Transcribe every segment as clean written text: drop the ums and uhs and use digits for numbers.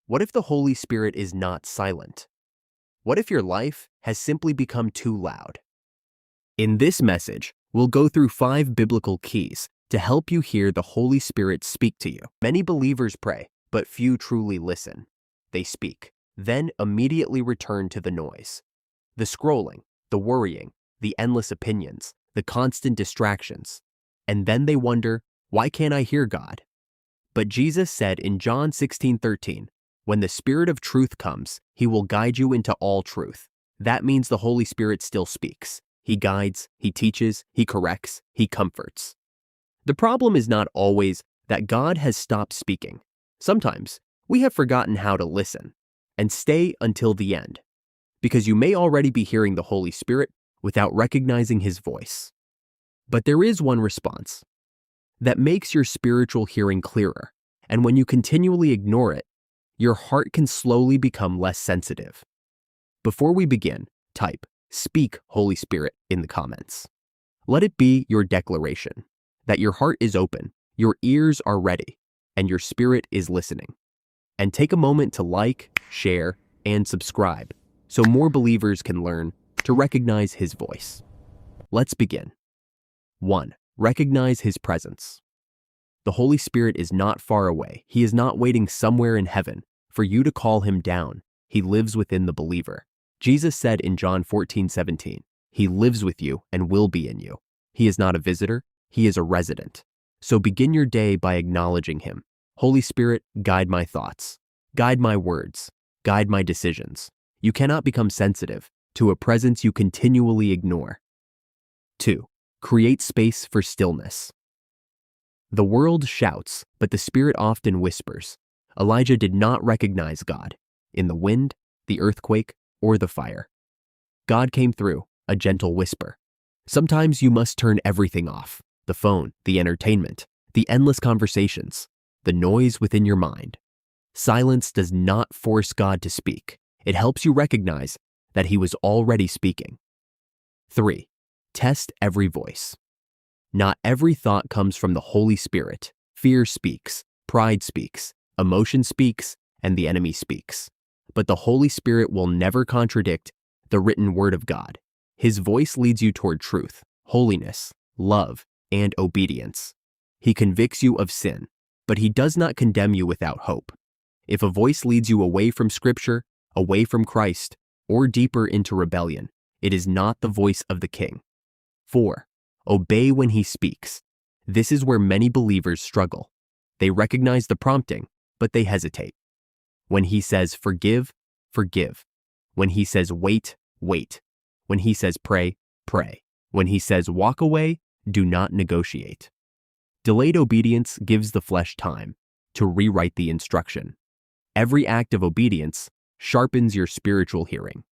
What if the Holy Spirit is not silent? What if your life has simply become too loud? In this message, we'll go through 5 biblical keys to help you hear the Holy Spirit speak to you. Many believers pray, but few truly listen. They speak, then immediately return to the noise. The scrolling, the worrying, the endless opinions, the constant distractions. And then they wonder, why can't I hear God? But Jesus said in John 16:13, when the Spirit of truth comes, he will guide you into all truth. That means the Holy Spirit still speaks. He guides, he teaches, he corrects, he comforts. The problem is not always that God has stopped speaking. Sometimes we have forgotten how to listen and stay until the end, because you may already be hearing the Holy Spirit without recognizing his voice. But there is one response that makes your spiritual hearing clearer, and when you continually ignore it, your heart can slowly become less sensitive. Before we begin, type "Speak, Holy Spirit" in the comments. Let it be your declaration that your heart is open, your ears are ready, and your spirit is listening. And take a moment to like, share, and subscribe so more believers can learn to recognize his voice. Let's begin. 1. Recognize his presence. The Holy Spirit is not far away. He is not waiting somewhere in heaven for you to call him down. He lives within the believer. Jesus said in John 14:17, he lives with you and will be in you. He is not a visitor, he is a resident. So begin your day by acknowledging him. Holy Spirit, guide my thoughts, guide my words, guide my decisions. You cannot become sensitive to a presence you continually ignore. 2. Create space for stillness. The world shouts, but the Spirit often whispers. Elijah did not recognize God in the wind, the earthquake, or the fire. God came through, a gentle whisper. Sometimes you must turn everything off: the phone, the entertainment, the endless conversations, the noise within your mind. Silence does not force God to speak. It helps you recognize that he was already speaking. 3. Test every voice. Not every thought comes from the Holy Spirit. Fear speaks, pride speaks, emotion speaks, and the enemy speaks. But the Holy Spirit will never contradict the written word of God. His voice leads you toward truth, holiness, love, and obedience. He convicts you of sin, but he does not condemn you without hope. If a voice leads you away from Scripture, away from Christ, or deeper into rebellion, it is not the voice of the King. 4. Obey when he speaks. This is where many believers struggle. They recognize the prompting, but they hesitate. When he says forgive, forgive. When he says wait, wait. When he says pray, pray. When he says walk away, do not negotiate. Delayed obedience gives the flesh time to rewrite the instruction. Every act of obedience sharpens your spiritual hearing,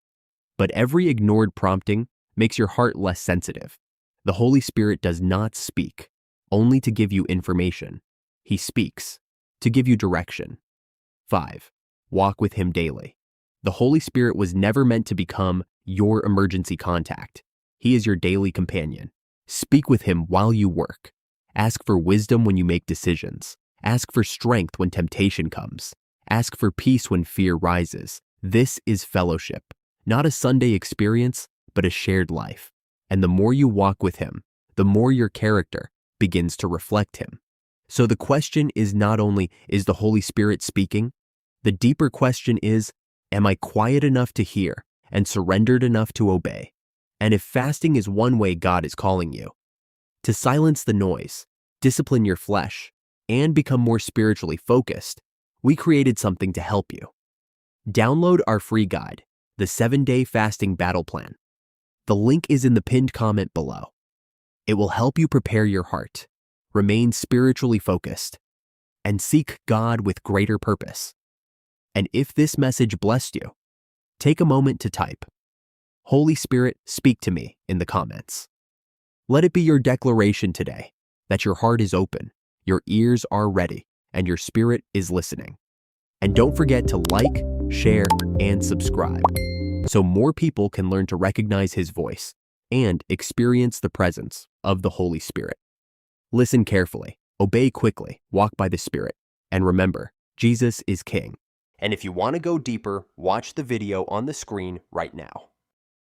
but every ignored prompting makes your heart less sensitive. The Holy Spirit does not speak only to give you information. He speaks to give you direction. 5. Walk with him daily. The Holy Spirit was never meant to become your emergency contact. He is your daily companion. Speak with him while you work. Ask for wisdom when you make decisions. Ask for strength when temptation comes. Ask for peace when fear rises. This is fellowship, not a Sunday experience, but a shared life. And the more you walk with him, the more your character begins to reflect him. So the question is not only, is the Holy Spirit speaking? The deeper question is, am I quiet enough to hear and surrendered enough to obey? And if fasting is one way God is calling you, to silence the noise, discipline your flesh, and become more spiritually focused, we created something to help you. Download our free guide, the 7-Day Fasting Battle Plan. The link is in the pinned comment below. It will help you prepare your heart, remain spiritually focused, and seek God with greater purpose. And if this message blessed you, take a moment to type, "Holy Spirit, speak to me," in the comments. Let it be your declaration today that your heart is open, your ears are ready, and your spirit is listening. And don't forget to like, share, and subscribe so more people can learn to recognize his voice and experience the presence of the Holy Spirit. Listen carefully, obey quickly, walk by the Spirit, and remember, Jesus is King. And if you want to go deeper, watch the video on the screen right now.